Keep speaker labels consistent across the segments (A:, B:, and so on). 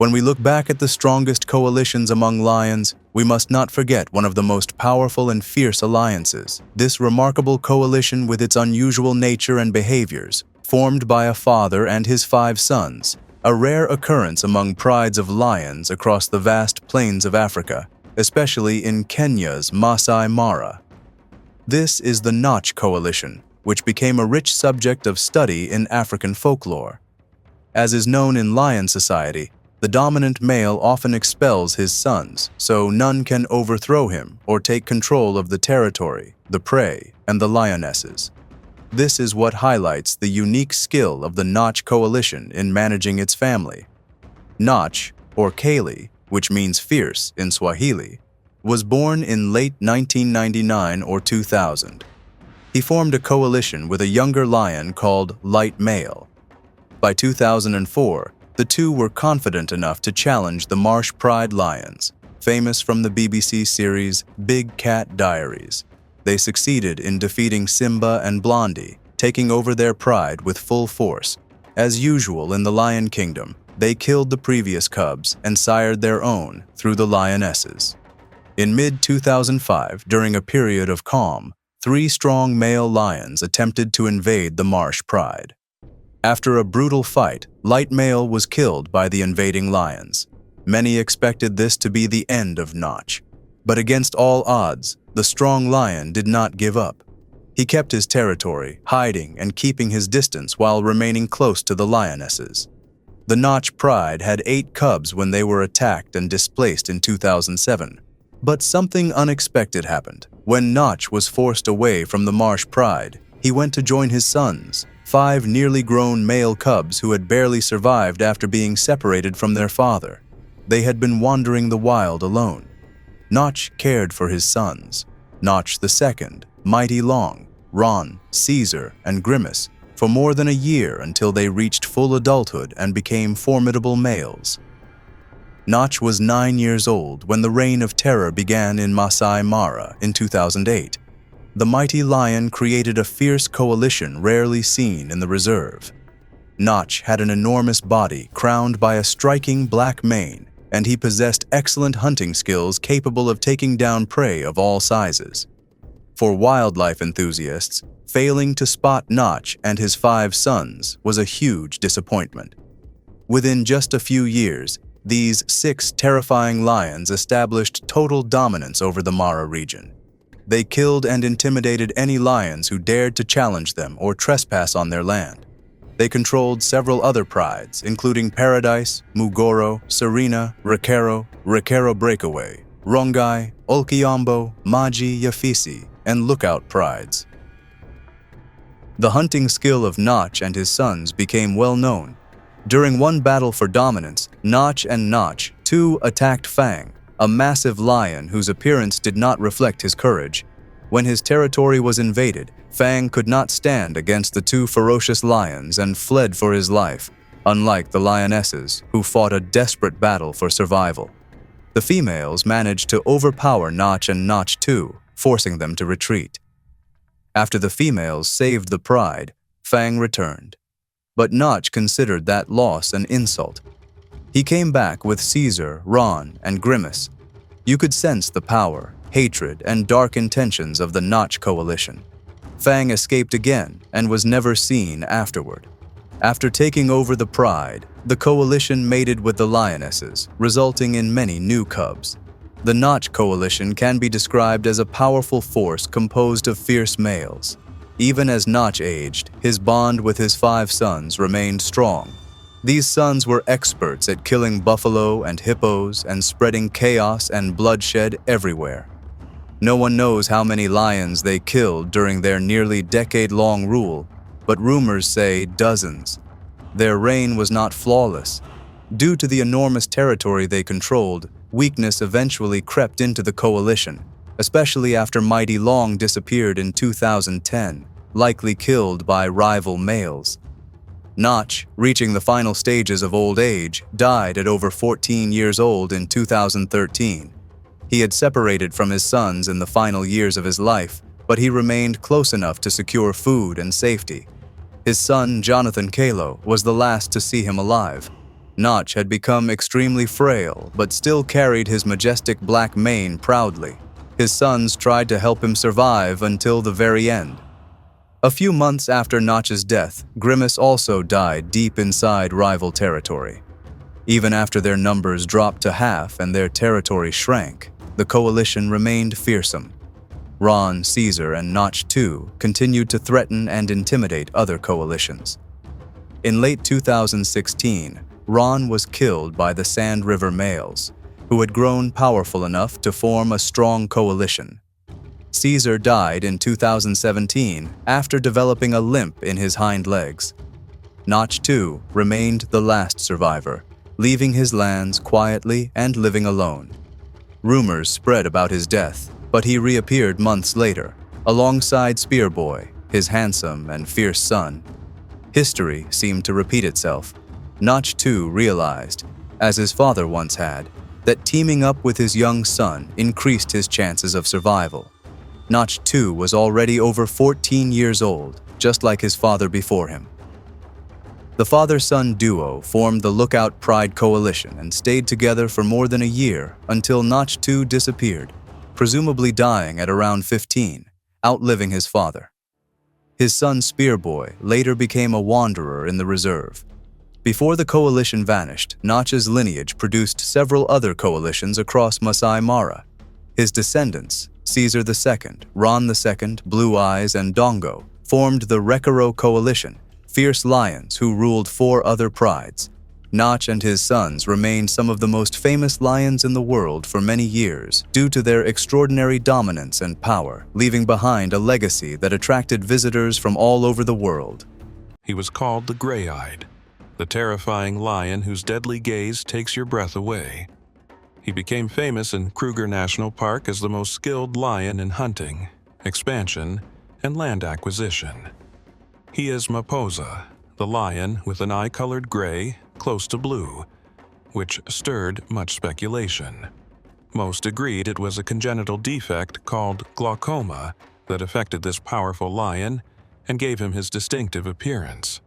A: When we look back at the strongest coalitions among lions, we must not forget one of the most powerful and fierce alliances. This remarkable coalition, with its unusual nature and behaviors, formed by a father and his 5 sons, a rare occurrence among prides of lions across the vast plains of Africa, especially in Kenya's Masai Mara. This is the Nach coalition, which became a rich subject of study in African folklore. As is known in lion society, the dominant male often expels his sons, so none can overthrow him or take control of the territory, the prey, and the lionesses. This is what highlights the unique skill of the Nach coalition in managing its family. Nach, or Kali, which means fierce in Swahili, was born in late 1999 or 2000. He formed a coalition with a younger lion called Light Male. By 2004, the two were confident enough to challenge the Marsh Pride lions, famous from the BBC series Big Cat Diaries. They succeeded in defeating Simba and Blondie, taking over their pride with full force. As usual in the Lion Kingdom, they killed the previous cubs and sired their own through the lionesses. In mid-2005, during a period of calm, 3 strong male lions attempted to invade the Marsh Pride. After a brutal fight, Light Male was killed by the invading lions. Many expected this to be the end of Nach. But against all odds, the strong lion did not give up. He kept his territory, hiding and keeping his distance while remaining close to the lionesses. The Nach Pride had 8 cubs when they were attacked and displaced in 2007. But something unexpected happened. When Nach was forced away from the Marsh Pride, he went to join his sons, 5 nearly grown male cubs who had barely survived after being separated from their father. They had been wandering the wild alone. Nach cared for his sons, Nach II, Mighty Long, Ron, Caesar, and Grimace, for more than a year until they reached full adulthood and became formidable males. Nach was 9 years old when the Reign of Terror began in Masai Mara in 2008. The mighty lion created a fierce coalition rarely seen in the reserve. Nach had an enormous body crowned by a striking black mane, and he possessed excellent hunting skills capable of taking down prey of all sizes. For wildlife enthusiasts, failing to spot Nach and his 5 sons was a huge disappointment. Within just a few years, these 6 terrifying lions established total dominance over the Mara region. They killed and intimidated any lions who dared to challenge them or trespass on their land. They controlled several other prides, including Paradise, Mugoro, Serena, Rekero Breakaway, Rongai, Olkiambo, Maji Yafisi, and Lookout prides. The hunting skill of Nach and his sons became well known. During one battle for dominance, Nach and Nach II attacked Fang, a massive lion whose appearance did not reflect his courage. When his territory was invaded, Fang could not stand against the 2 ferocious lions and fled for his life, unlike the lionesses, who fought a desperate battle for survival. The females managed to overpower Nach and Nach II, forcing them to retreat. After the females saved the pride, Fang returned. But Nach considered that loss an insult. He came back with Caesar, Ron, and Grimace. You could sense the power, hatred, and dark intentions of the Nach coalition. Fang escaped again and was never seen afterward. After taking over the pride, the coalition mated with the lionesses, resulting in many new cubs. The Nach coalition can be described as a powerful force composed of fierce males. Even as Nach aged, his bond with his 5 sons remained strong. These sons were experts at killing buffalo and hippos and spreading chaos and bloodshed everywhere. No one knows how many lions they killed during their nearly decade-long rule, but rumors say dozens. Their reign was not flawless. Due to the enormous territory they controlled, weakness eventually crept into the coalition, especially after Mighty Long disappeared in 2010, likely killed by rival males. Nach, reaching the final stages of old age, died at over 14 years old in 2013. He had separated from his sons in the final years of his life, but he remained close enough to secure food and safety. His son, Jonathan Kalo, was the last to see him alive. Notch had become extremely frail, but still carried his majestic black mane proudly. His sons tried to help him survive until the very end. A few months after Notch's death, Grimace also died deep inside rival territory. Even after their numbers dropped to half and their territory shrank, the coalition remained fearsome. Ron, Caesar, and Notch too continued to threaten and intimidate other coalitions. In late 2016, Ron was killed by the Sand River Males, who had grown powerful enough to form a strong coalition. Caesar died in 2017 after developing a limp in his hind legs. Notch, too, remained the last survivor, leaving his lands quietly and living alone. Rumors spread about his death, but he reappeared months later, alongside Spearboy, his handsome and fierce son. History seemed to repeat itself. Notch, too, realized, as his father once had, that teaming up with his young son increased his chances of survival. Notch, too, was already over 14 years old, just like his father before him. The father-son duo formed the Lookout Pride Coalition and stayed together for more than a year until Notch, too, disappeared, presumably dying at around 15, outliving his father. His son Spearboy later became a wanderer in the reserve. Before the coalition vanished, Notch's lineage produced several other coalitions across Masai Mara. His descendants, Caesar II, Ron II, Blue Eyes, and Dongo, formed the Rekaro Coalition, fierce lions who ruled 4 other prides. Notch and his sons remained some of the most famous lions in the world for many years due to their extraordinary dominance and power, leaving behind a legacy that attracted visitors from all over the world.
B: He was called the Gray-Eyed, the terrifying lion whose deadly gaze takes your breath away. He became famous in Kruger National Park as the most skilled lion in hunting, expansion, and land acquisition. He is Maposa, the lion with an eye-colored gray, close to blue, which stirred much speculation. Most agreed it was a congenital defect called glaucoma that affected this powerful lion and gave him his distinctive appearance.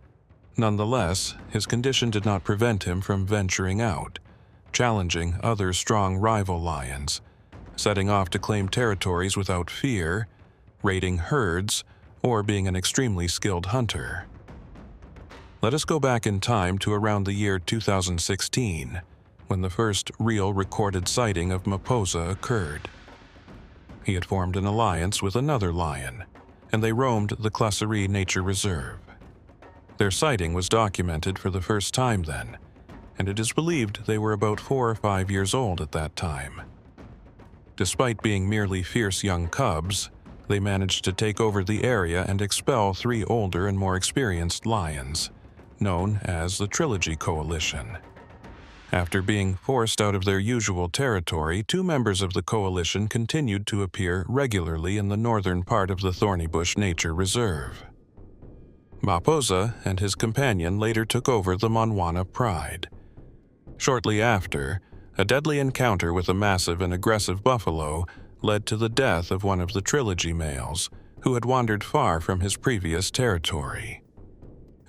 B: Nonetheless, his condition did not prevent him from venturing out, challenging other strong rival lions, setting off to claim territories without fear, raiding herds, or being an extremely skilled hunter. Let us go back in time to around the year 2016, when the first real recorded sighting of Maposa occurred. He had formed an alliance with another lion, and they roamed the Claserie Nature Reserve. Their sighting was documented for the first time then, and it is believed they were about 4 or 5 years old at that time. Despite being merely fierce young cubs, they managed to take over the area and expel 3 older and more experienced lions, known as the Trilogy Coalition. After being forced out of their usual territory, 2 members of the coalition continued to appear regularly in the northern part of the Thornybush Nature Reserve. Maposa and his companion later took over the Mwamba Pride. Shortly after, a deadly encounter with a massive and aggressive buffalo led to the death of one of the Trilogy males, who had wandered far from his previous territory.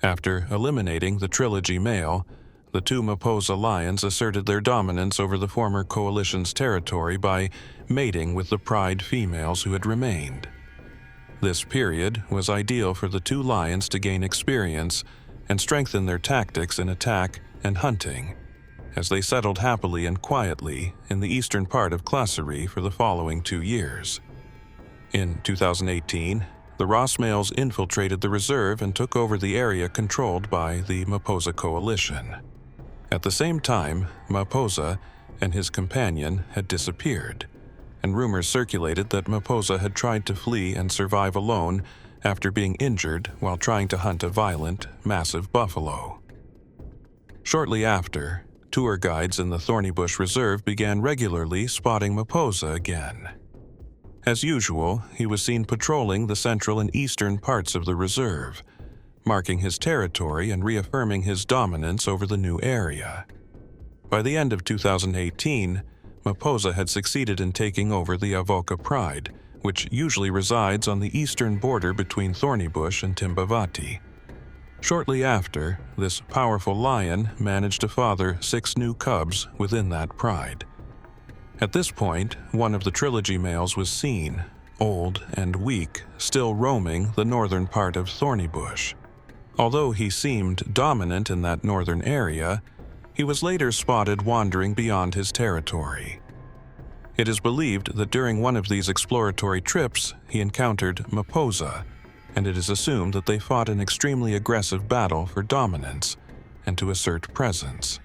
B: After eliminating the Trilogy male, the 2 Maposa lions asserted their dominance over the former coalition's territory by mating with the Pride females who had remained. This period was ideal for the 2 lions to gain experience and strengthen their tactics in attack and hunting, as they settled happily and quietly in the eastern part of Claserie for the following 2 years. In 2018, the Ross males infiltrated the reserve and took over the area controlled by the Maposa Coalition. At the same time, Maposa and his companion had disappeared, and rumors circulated that Maposa had tried to flee and survive alone after being injured while trying to hunt a violent, massive buffalo. Shortly after, tour guides in the Thornybush Reserve began regularly spotting Maposa again. As usual, he was seen patrolling the central and eastern parts of the reserve, marking his territory and reaffirming his dominance over the new area. By the end of 2018, Maposa had succeeded in taking over the Avoca Pride, which usually resides on the eastern border between Thornybush and Timbavati. Shortly after, this powerful lion managed to father 6 new cubs within that pride. At this point, one of the trilogy males was seen, old and weak, still roaming the northern part of Thornybush. Although he seemed dominant in that northern area, he was later spotted wandering beyond his territory. It is believed that during one of these exploratory trips, he encountered Maposa, and it is assumed that they fought an extremely aggressive battle for dominance and to assert presence.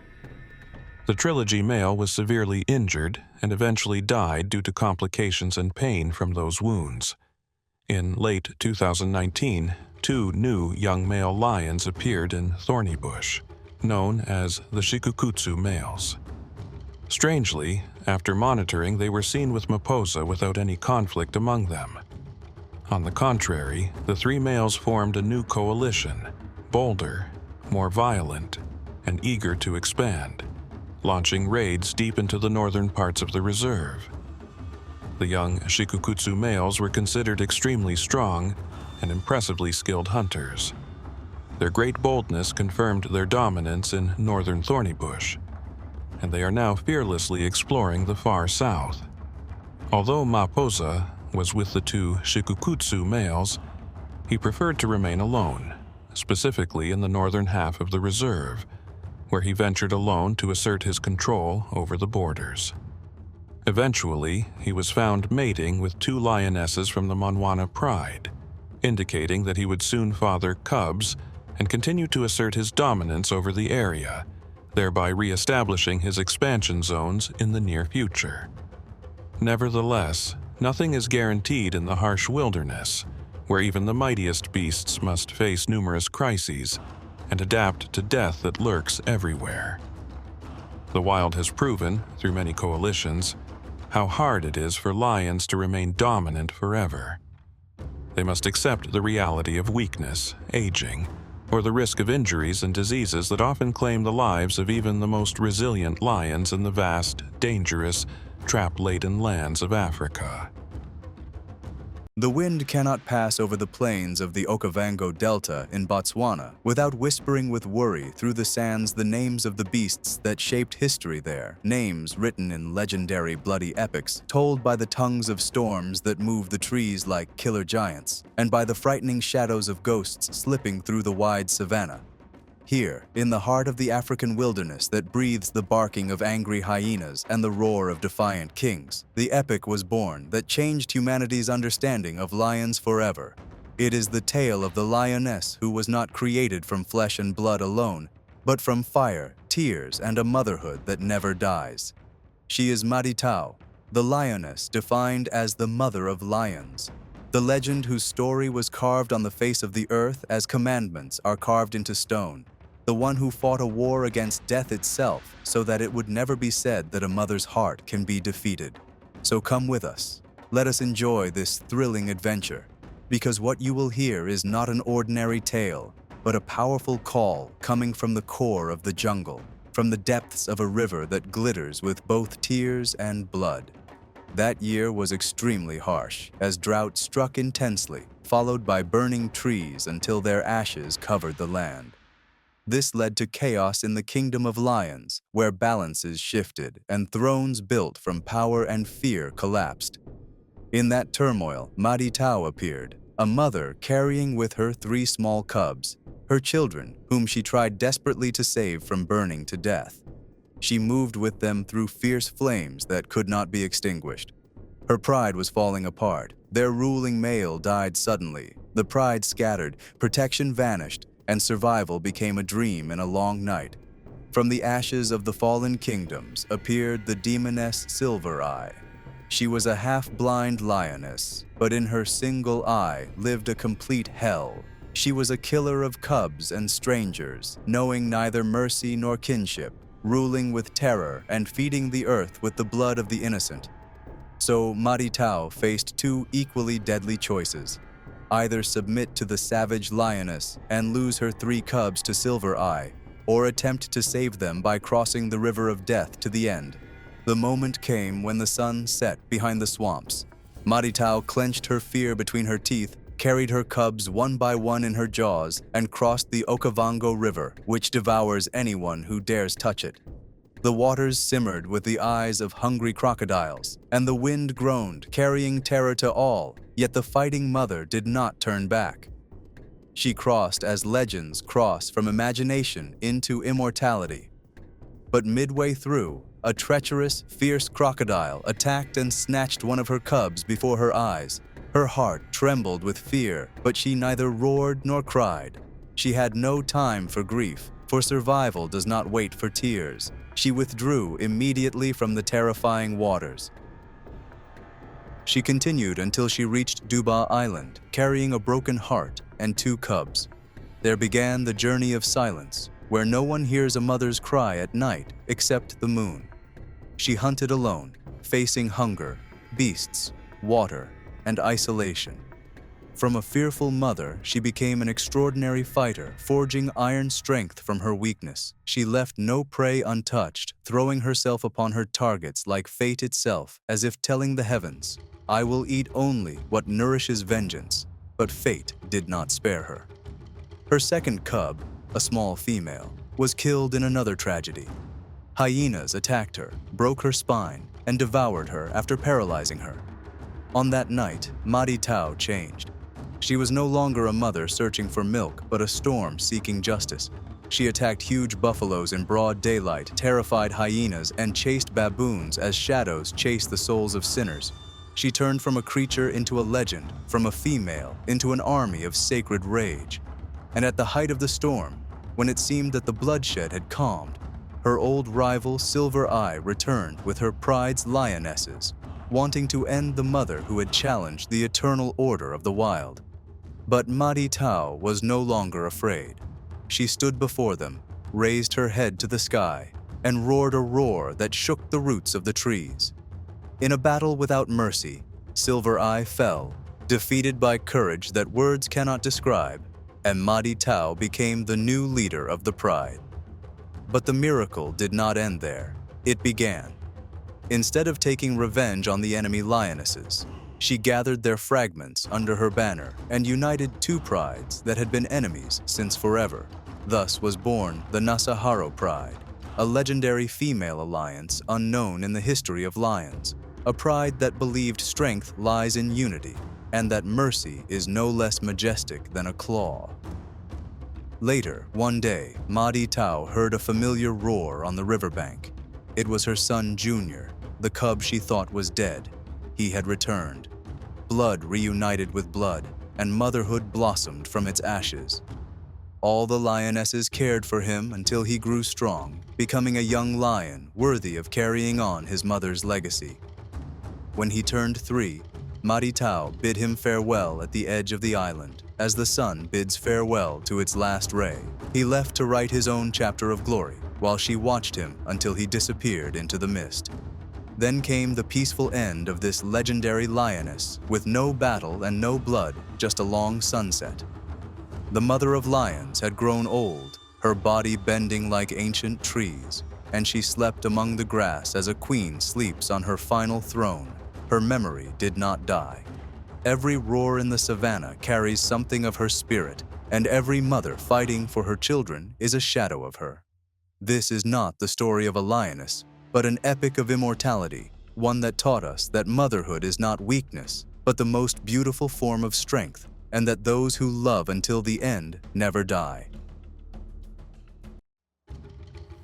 B: The trilogy male was severely injured and eventually died due to complications and pain from those wounds. In late 2019, 2 new young male lions appeared in Thornybush, known as the Shikukutsu males. Strangely, after monitoring, they were seen with Maposa without any conflict among them. On the contrary, the 3 males formed a new coalition, bolder, more violent, and eager to expand, launching raids deep into the northern parts of the reserve. The young Shikukutsu males were considered extremely strong and impressively skilled hunters. Their great boldness confirmed their dominance in northern Thornybush, and they are now fearlessly exploring the far south. Although Maposa was with the 2 Shikukutsu males, he preferred to remain alone, specifically in the northern half of the reserve, where he ventured alone to assert his control over the borders. Eventually, he was found mating with 2 lionesses from the Mwamba Pride, indicating that he would soon father cubs and continue to assert his dominance over the area, thereby re-establishing his expansion zones in the near future. Nevertheless, nothing is guaranteed in the harsh wilderness, where even the mightiest beasts must face numerous crises and adapt to death that lurks everywhere. The wild has proven, through many coalitions, how hard it is for lions to remain dominant forever. They must accept the reality of weakness, aging, or the risk of injuries and diseases that often claim the lives of even the most resilient lions in the vast, dangerous, trap-laden lands of Africa.
A: The wind cannot pass over the plains of the Okavango Delta in Botswana without whispering with worry through the sands the names of the beasts that shaped history there, names written in legendary bloody epics, told by the tongues of storms that move the trees like killer giants, and by the frightening shadows of ghosts slipping through the wide savanna. Here, in the heart of the African wilderness that breathes the barking of angry hyenas and the roar of defiant kings, the epic was born that changed humanity's understanding of lions forever. It is the tale of the lioness who was not created from flesh and blood alone, but from fire, tears, and a motherhood that never dies. She is Madito, the lioness defined as the mother of lions, the legend whose story was carved on the face of the earth as commandments are carved into stone. The one who fought a war against death itself so that it would never be said that a mother's heart can be defeated. So come with us. Let us enjoy this thrilling adventure, because what you will hear is not an ordinary tale, but a powerful call coming from the core of the jungle, from the depths of a river that glitters with both tears and blood. That year was extremely harsh, as drought struck intensely, followed by burning trees until their ashes covered the land. This led to chaos in the kingdom of lions, where balances shifted and thrones built from power and fear collapsed. In that turmoil, Madito appeared, a mother carrying with her 3 small cubs, her children, whom she tried desperately to save from burning to death. She moved with them through fierce flames that could not be extinguished. Her pride was falling apart. Their ruling male died suddenly. The pride scattered, protection vanished, and survival became a dream in a long night. From the ashes of the fallen kingdoms appeared the demoness Silver Eye. She was a half-blind lioness, but in her single eye lived a complete hell. She was a killer of cubs and strangers, knowing neither mercy nor kinship, ruling with terror and feeding the earth with the blood of the innocent. So Madito faced 2 equally deadly choices: either submit to the savage lioness and lose her 3 cubs to Silver Eye, or attempt to save them by crossing the river of death to the end. The moment came when the sun set behind the swamps. Madito clenched her fear between her teeth, carried her cubs one by one in her jaws, and crossed the Okavango River, which devours anyone who dares touch it. The waters simmered with the eyes of hungry crocodiles, and the wind groaned, carrying terror to all, yet the fighting mother did not turn back. She crossed as legends cross from imagination into immortality. But midway through, a treacherous, fierce crocodile attacked and snatched one of her cubs before her eyes. Her heart trembled with fear, but she neither roared nor cried. She had no time for grief, for survival does not wait for tears. She withdrew immediately from the terrifying waters. She continued until she reached Duba Island, carrying a broken heart and 2 cubs. There began the journey of silence, where no one hears a mother's cry at night except the moon. She hunted alone, facing hunger, beasts, water, and isolation. From a fearful mother, she became an extraordinary fighter, forging iron strength from her weakness. She left no prey untouched, throwing herself upon her targets like fate itself, as if telling the heavens, "I will eat only what nourishes vengeance." But fate did not spare her. Her second cub, a small female, was killed in another tragedy. Hyenas attacked her, broke her spine, and devoured her after paralyzing her. On that night, Madito changed. She was no longer a mother searching for milk, but a storm seeking justice. She attacked huge buffaloes in broad daylight, terrified hyenas, and chased baboons as shadows chase the souls of sinners. She turned from a creature into a legend, from a female into an army of sacred rage. And at the height of the storm, when it seemed that the bloodshed had calmed, her old rival Silver Eye returned with her pride's lionesses, wanting to end the mother who had challenged the eternal order of the wild. But Madito was no longer afraid. She stood before them, raised her head to the sky, and roared a roar that shook the roots of the trees. In a battle without mercy, Silver Eye fell, defeated by courage that words cannot describe, and Madito became the new leader of the Pride. But the miracle did not end there. It began. Instead of taking revenge on the enemy lionesses, she gathered their fragments under her banner and united 2 prides that had been enemies since forever. Thus was born the Nasaharo Pride, a legendary female alliance unknown in the history of lions, a pride that believed strength lies in unity and that mercy is no less majestic than a claw. Later, one day, Madito heard a familiar roar on the riverbank. It was her son Junior, the cub she thought was dead. He had returned. Blood reunited with blood, and motherhood blossomed from its ashes. All the lionesses cared for him until he grew strong, becoming a young lion worthy of carrying on his mother's legacy. When he turned 3, Madito bid him farewell at the edge of the island, as the sun bids farewell to its last ray. He left to write his own chapter of glory, while she watched him until he disappeared into the mist. Then came the peaceful end of this legendary lioness, with no battle and no blood, just a long sunset. The mother of lions had grown old, her body bending like ancient trees, and she slept among the grass as a queen sleeps on her final throne. Her memory did not die. Every roar in the savannah carries something of her spirit, and every mother fighting for her children is a shadow of her. This is not the story of a lioness, but an epic of immortality, one that taught us that motherhood is not weakness, but the most beautiful form of strength, and that those who love until the end never die.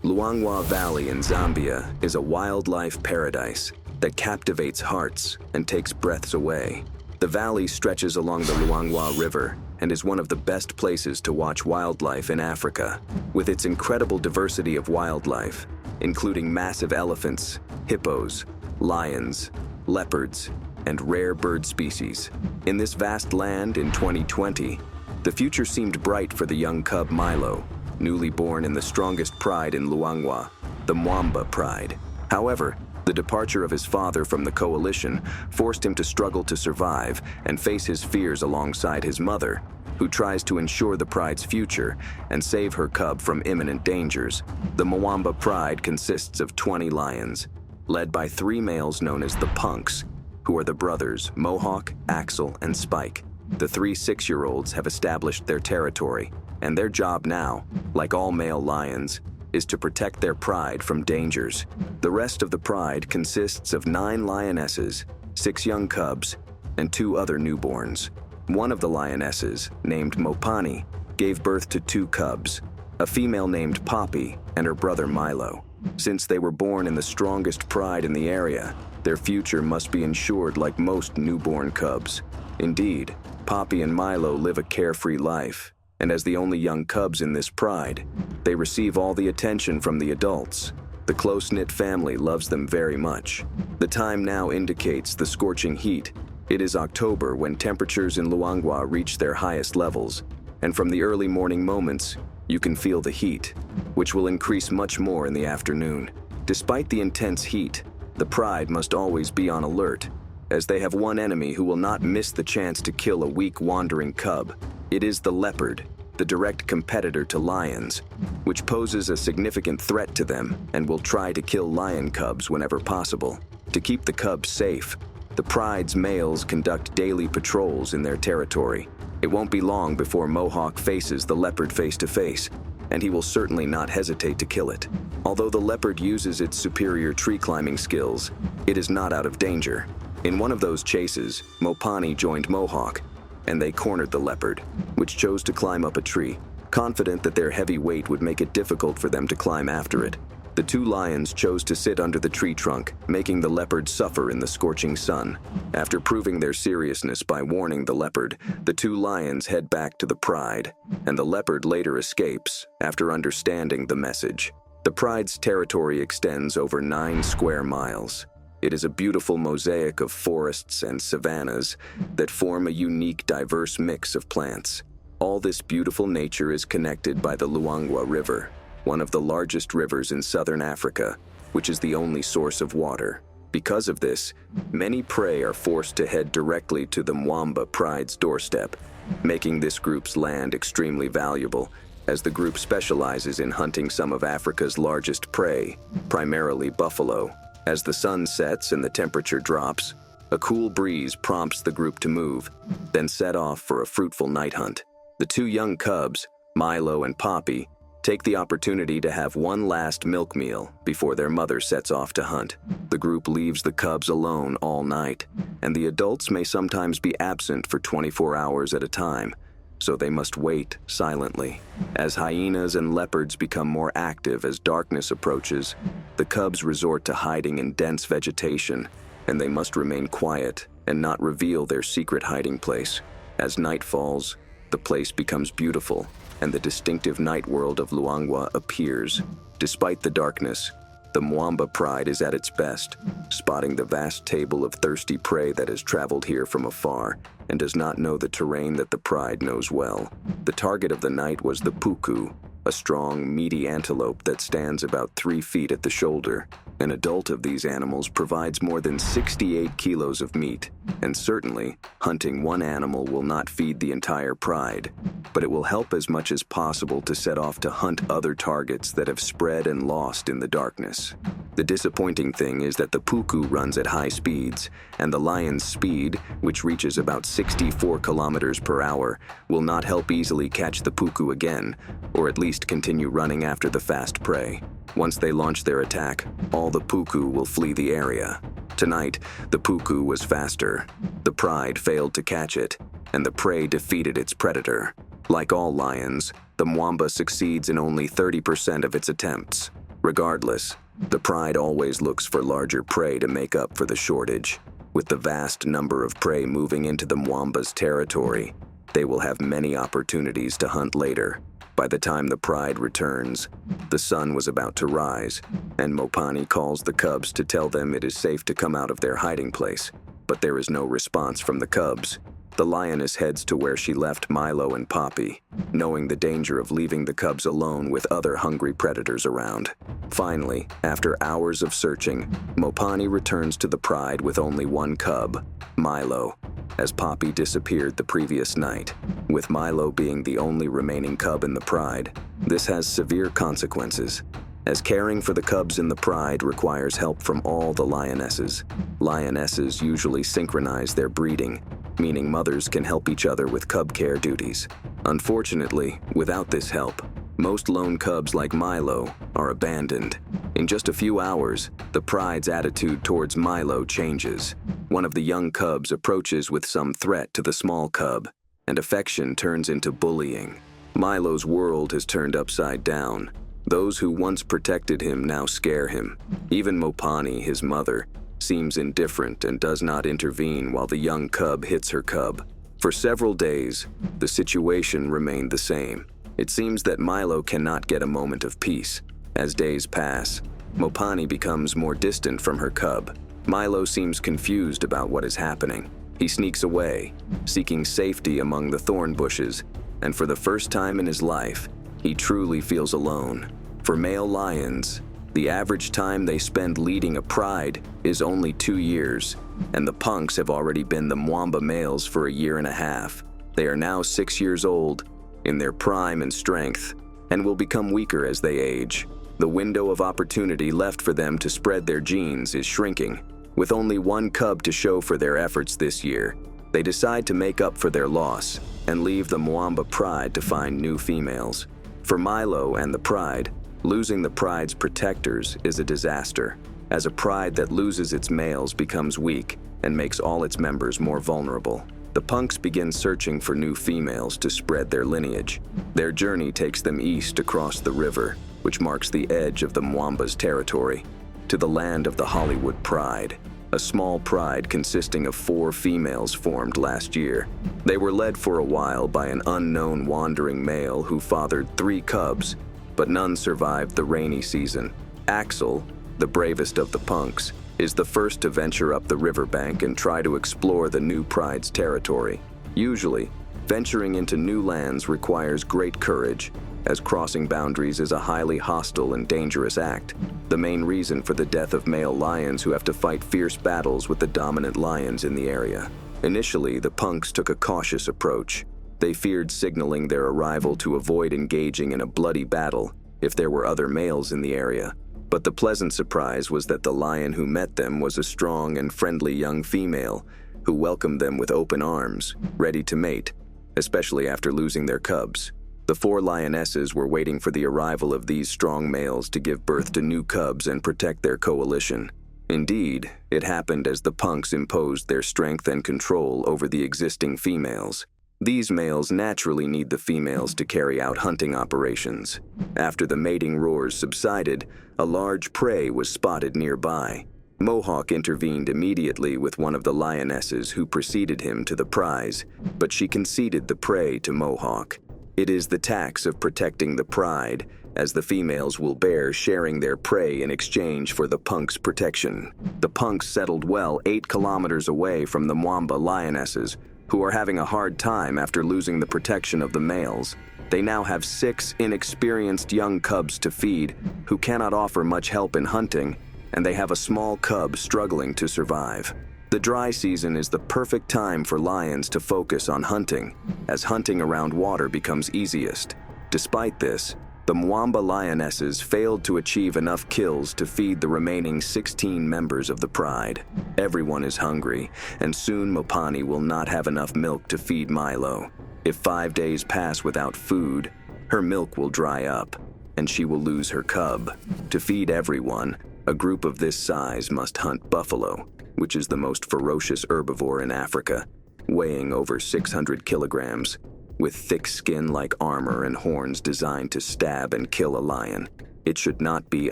C: Luangwa Valley in Zambia is a wildlife paradise that captivates hearts and takes breaths away. The valley stretches along the Luangwa River and is one of the best places to watch wildlife in Africa. With its incredible diversity of wildlife, including massive elephants, hippos, lions, leopards, and rare bird species. In this vast land in 2020, the future seemed bright for the young cub Milo, newly born in the strongest pride in Luangwa, the Mwamba Pride. However, the departure of his father from the coalition forced him to struggle to survive and face his fears alongside his mother, who tries to ensure the pride's future and save her cub from imminent dangers. The Mwamba Pride consists of 20 lions, led by 3 males known as the Punks, who are the brothers Mohawk, Axel, and Spike. The 3 6-year-olds have established their territory, and their job now, like all male lions, is to protect their pride from dangers. The rest of the pride consists of 9 lionesses, 6 young cubs, and 2 other newborns. One of the lionesses, named Mopani, gave birth to 2 cubs, a female named Poppy and her brother Milo. Since they were born in the strongest pride in the area, their future must be ensured like most newborn cubs. Indeed, Poppy and Milo live a carefree life, and as the only young cubs in this pride, they receive all the attention from the adults. The close-knit family loves them very much. The time now indicates the scorching heat. It is October when temperatures in Luangwa reach their highest levels, and from the early morning moments, you can feel the heat, which will increase much more in the afternoon. Despite the intense heat, the pride must always be on alert, as they have one enemy who will not miss the chance to kill a weak wandering cub. It is the leopard, the direct competitor to lions, which poses a significant threat to them and will try to kill lion cubs whenever possible. To keep the cubs safe, the pride's males conduct daily patrols in their territory. It won't be long before Mohawk faces the leopard face to face, and he will certainly not hesitate to kill it. Although the leopard uses its superior tree climbing skills, it is not out of danger. In one of those chases, Mopani joined Mohawk, and they cornered the leopard, which chose to climb up a tree, confident that their heavy weight would make it difficult for them to climb after it. The 2 lions chose to sit under the tree trunk, making the leopard suffer in the scorching sun. After proving their seriousness by warning the leopard, the 2 lions head back to the pride, and the leopard later escapes after understanding the message. The pride's territory extends over 9 square miles. It is a beautiful mosaic of forests and savannas that form a unique, diverse mix of plants. All this beautiful nature is connected by the Luangwa River, one of the largest rivers in southern Africa, which is the only source of water. Because of this, many prey are forced to head directly to the Mwamba Pride's doorstep, making this group's land extremely valuable, as the group specializes in hunting some of Africa's largest prey, primarily buffalo. As the sun sets and the temperature drops, a cool breeze prompts the group to move, then set off for a fruitful night hunt. The 2 young cubs, Milo and Poppy, take the opportunity to have one last milk meal before their mother sets off to hunt. The group leaves the cubs alone all night, and the adults may sometimes be absent for 24 hours at a time, so they must wait silently. As hyenas and leopards become more active as darkness approaches, the cubs resort to hiding in dense vegetation, and they must remain quiet and not reveal their secret hiding place. As night falls, the place becomes beautiful, and the distinctive night world of Luangwa appears. Despite the darkness, the Mwamba Pride is at its best, spotting the vast table of thirsty prey that has traveled here from afar and does not know the terrain that the Pride knows well. The target of the night was the puku, a strong, meaty antelope that stands about 3 feet at the shoulder. An adult of these animals provides more than 68 kilos of meat, and certainly, hunting one animal will not feed the entire pride, but it will help as much as possible to set off to hunt other targets that have spread and lost in the darkness. The disappointing thing is that the puku runs at high speeds, and the lion's speed, which reaches about 64 kilometers per hour, will not help easily catch the puku again, or at least continue running after the fast prey. Once they launch their attack, all the puku will flee the area. Tonight, the puku was faster. The pride failed to catch it, and the prey defeated its predator. Like all lions, the Mwamba succeeds in only 30% of its attempts. Regardless, the pride always looks for larger prey to make up for the shortage. With the vast number of prey moving into the Mwamba's territory, they will have many opportunities to hunt later. By the time the pride returns, the sun was about to rise, and Mopani calls the cubs to tell them it is safe to come out of their hiding place. But there is no response from the cubs. The lioness heads to where she left Milo and Poppy, knowing the danger of leaving the cubs alone with other hungry predators around. Finally, after hours of searching, Mopani returns to the pride with only one cub, Milo, as Poppy disappeared the previous night. With Milo being the only remaining cub in the pride, this has severe consequences, as caring for the cubs in the pride requires help from all the lionesses. Lionesses usually synchronize their breeding, meaning mothers can help each other with cub care duties. Unfortunately, without this help, most lone cubs like Milo are abandoned. In just a few hours, the pride's attitude towards Milo changes. One of the young cubs approaches with some threat to the small cub, and affection turns into bullying. Milo's world has turned upside down. Those who once protected him now scare him. Even Mopani, his mother, seems indifferent and does not intervene while the young cub hits her cub. For several days, the situation remained the same. It seems that Milo cannot get a moment of peace. As days pass, Mopani becomes more distant from her cub. Milo seems confused about what is happening. He sneaks away, seeking safety among the thorn bushes, and for the first time in his life, he truly feels alone. For male lions, the average time they spend leading a pride is only 2 years, and the punks have already been the Mwamba males for a year and a half. They are now 6 years old, in their prime and strength, and will become weaker as they age. The window of opportunity left for them to spread their genes is shrinking. With only one cub to show for their efforts this year, they decide to make up for their loss and leave the Mwamba Pride to find new females. For Milo and the Pride, losing the Pride's protectors is a disaster, as a pride that loses its males becomes weak and makes all its members more vulnerable. The punks begin searching for new females to spread their lineage. Their journey takes them east across the river, which marks the edge of the Mwamba's territory, to the land of the Hollywood Pride, a small pride consisting of 4 females formed last year. They were led for a while by an unknown wandering male who fathered 3 cubs, but none survived the rainy season. Axel, the bravest of the punks, is the first to venture up the riverbank and try to explore the new pride's territory. Usually, venturing into new lands requires great courage, as crossing boundaries is a highly hostile and dangerous act, the main reason for the death of male lions who have to fight fierce battles with the dominant lions in the area. Initially, the punks took a cautious approach. They feared signaling their arrival to avoid engaging in a bloody battle if there were other males in the area. But the pleasant surprise was that the lion who met them was a strong and friendly young female who welcomed them with open arms, ready to mate, especially after losing their cubs. The 4 lionesses were waiting for the arrival of these strong males to give birth to new cubs and protect their coalition. Indeed, it happened as the punks imposed their strength and control over the existing females. These males naturally need the females to carry out hunting operations. After the mating roars subsided, a large prey was spotted nearby. Mohawk intervened immediately with one of the lionesses who preceded him to the prize, but she conceded the prey to Mohawk. It is the tax of protecting the pride, as the females will bear sharing their prey in exchange for the punks' protection. The punks settled well 8 kilometers away from the Mwamba lionesses, who are having a hard time after losing the protection of the males. They now have 6 inexperienced young cubs to feed who cannot offer much help in hunting, and they have a small cub struggling to survive. The dry season is the perfect time for lions to focus on hunting, as hunting around water becomes easiest. Despite this, the Mwamba lionesses failed to achieve enough kills to feed the remaining 16 members of the pride. Everyone is hungry, and soon Mopani will not have enough milk to feed Milo. If 5 days pass without food, her milk will dry up, and she will lose her cub. To feed everyone, a group of this size must hunt buffalo, which is the most ferocious herbivore in Africa, weighing over 600 kilograms. With thick skin like armor and horns designed to stab and kill a lion. It should not be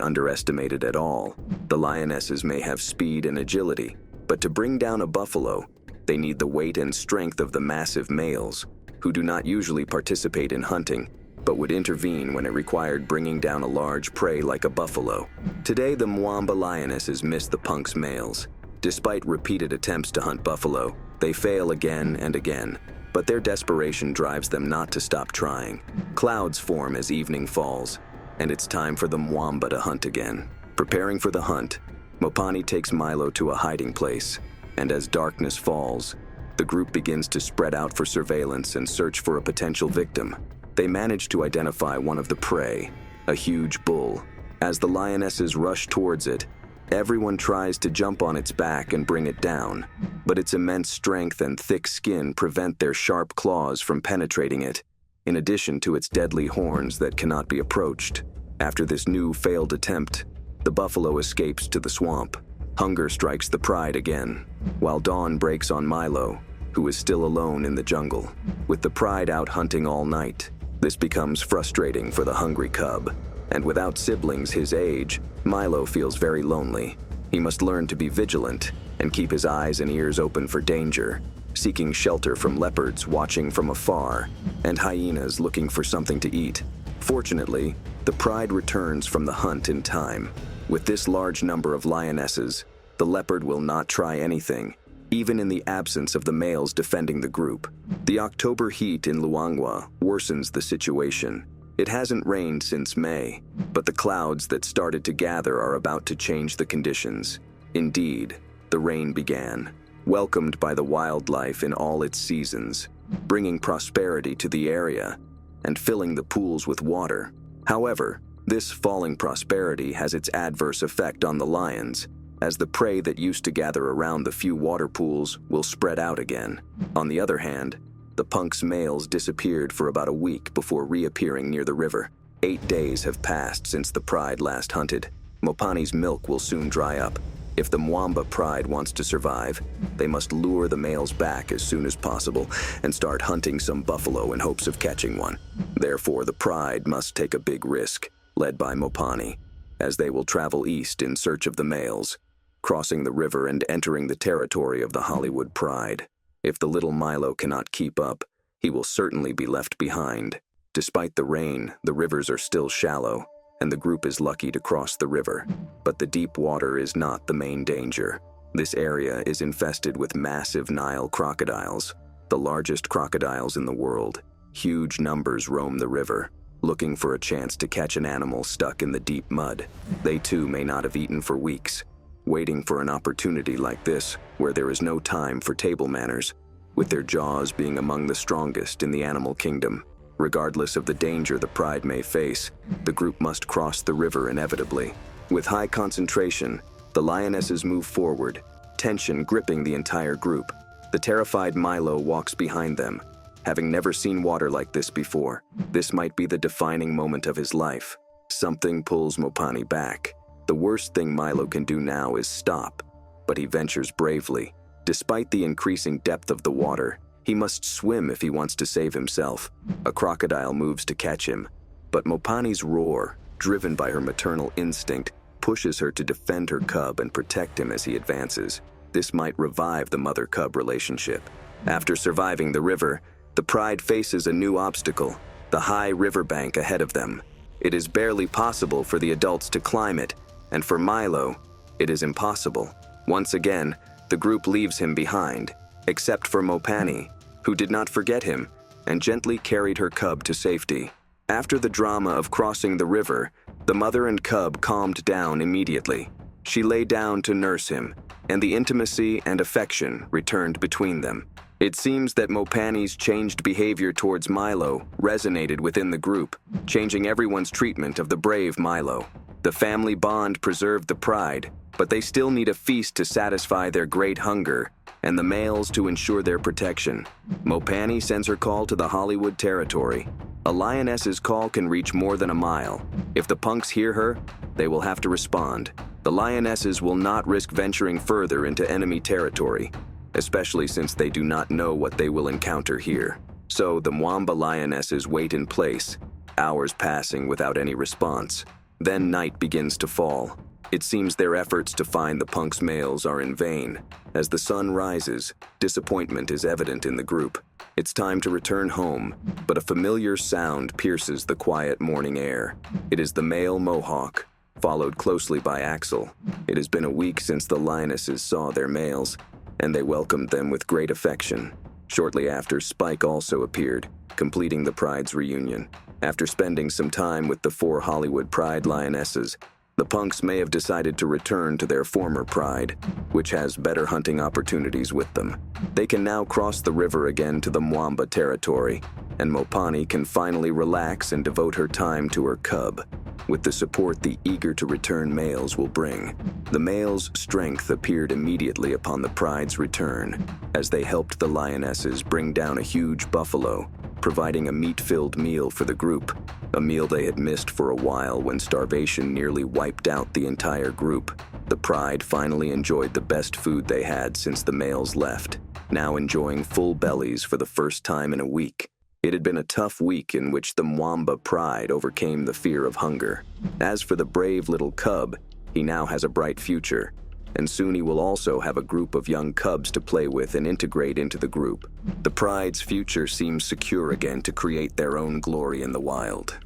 C: underestimated at all. The lionesses may have speed and agility, but to bring down a buffalo, they need the weight and strength of the massive males, who do not usually participate in hunting, but would intervene when it required bringing down a large prey like a buffalo. Today, the Mwamba lionesses miss the punks' males. Despite repeated attempts to hunt buffalo, they fail again and again. But their desperation drives them not to stop trying. Clouds form as evening falls, and it's time for the Mwamba to hunt again. Preparing for the hunt, Mopani takes Milo to a hiding place, and as darkness falls, the group begins to spread out for surveillance and search for a potential victim. They manage to identify one of the prey, a huge bull. As the lionesses rush towards it, Everyone tries to jump on its back and bring it down, but its immense strength and thick skin prevent their sharp claws from penetrating it, in addition to its deadly horns that cannot be approached. After this new failed attempt, the buffalo escapes to the swamp. Hunger strikes the Pride again, while dawn breaks on Milo, who is still alone in the jungle. With the Pride out hunting all night, this becomes frustrating for the hungry cub, and without siblings his age, Milo feels very lonely. He must learn to be vigilant and keep his eyes and ears open for danger, seeking shelter from leopards watching from afar and hyenas looking for something to eat. Fortunately, the Pride returns from the hunt in time. With this large number of lionesses, the leopard will not try anything, even in the absence of the males defending the group. The October heat in Luangwa worsens the situation. It hasn't rained since May, but the clouds that started to gather are about to change the conditions. Indeed, the rain began, welcomed by the wildlife in all its seasons, bringing prosperity to the area and filling the pools with water. However, this falling prosperity has its adverse effect on the lions, as the prey that used to gather around the few water pools will spread out again. On the other hand, the punk's males disappeared for about a week before reappearing near the river. 8 days have passed since the Pride last hunted. Mopani's milk will soon dry up. If the Mwamba Pride wants to survive, they must lure the males back as soon as possible and start hunting some buffalo in hopes of catching one. Therefore, the Pride must take a big risk, led by Mopani, as they will travel east in search of the males, crossing the river and entering the territory of the Hollywood Pride. If the little Milo cannot keep up, he will certainly be left behind. Despite the rain, the rivers are still shallow, and the group is lucky to cross the river. But the deep water is not the main danger. This area is infested with massive Nile crocodiles, the largest crocodiles in the world. Huge numbers roam the river, looking for a chance to catch an animal stuck in the deep mud. They too may not have eaten for weeks, waiting for an opportunity like this, where there is no time for table manners, with their jaws being among the strongest in the animal kingdom. Regardless of the danger the Pride may face, the group must cross the river inevitably. With high concentration, the lionesses move forward, tension gripping the entire group. The terrified Milo walks behind them, having never seen water like this before. This might be the defining moment of his life. Something pulls Mopani back. The worst thing Milo can do now is stop, but he ventures bravely. Despite the increasing depth of the water, he must swim if he wants to save himself. A crocodile moves to catch him, but Mopani's roar, driven by her maternal instinct, pushes her to defend her cub and protect him as he advances. This might revive the mother-cub relationship. After surviving the river, the Pride faces a new obstacle, the high riverbank ahead of them. It is barely possible for the adults to climb it, and for Milo, it is impossible. Once again, the group leaves him behind, except for Mopani, who did not forget him and gently carried her cub to safety. After the drama of crossing the river, the mother and cub calmed down immediately. She lay down to nurse him, and the intimacy and affection returned between them. It seems that Mopani's changed behavior towards Milo resonated within the group, changing everyone's treatment of the brave Milo. The family bond preserved the Pride, but they still need a feast to satisfy their great hunger, and the males to ensure their protection. Mopani sends her call to the Hollywood territory. A lioness's call can reach more than a mile. If the punks hear her, they will have to respond. The lionesses will not risk venturing further into enemy territory, especially since they do not know what they will encounter here. So the Mwamba lionesses wait in place, hours passing without any response. Then night begins to fall. It seems their efforts to find the punk's males are in vain. As the sun rises, disappointment is evident in the group. It's time to return home, but a familiar sound pierces the quiet morning air. It is the male mohawk, followed closely by Axel. It has been a week since the lionesses saw their males, and they welcomed them with great affection. Shortly after, Spike also appeared, completing the Pride's reunion. After spending some time with the 4 Hollywood Pride lionesses, the punks may have decided to return to their former Pride, which has better hunting opportunities with them. They can now cross the river again to the Mwamba territory, and Mopani can finally relax and devote her time to her cub. with the support the eager-to-return males will bring. The males' strength appeared immediately upon the pride's return, as they helped the lionesses bring down a huge buffalo, providing a meat-filled meal for the group, a meal they had missed for a while when starvation nearly wiped out the entire group. The pride finally enjoyed the best food they had since the males left, now enjoying full bellies for the first time in a week. It had been a tough week in which the Mwamba Pride overcame the fear of hunger. As for the brave little cub, he now has a bright future, and soon he will also have a group of young cubs to play with and integrate into the group. The Pride's future seems secure again to create their own glory in the wild.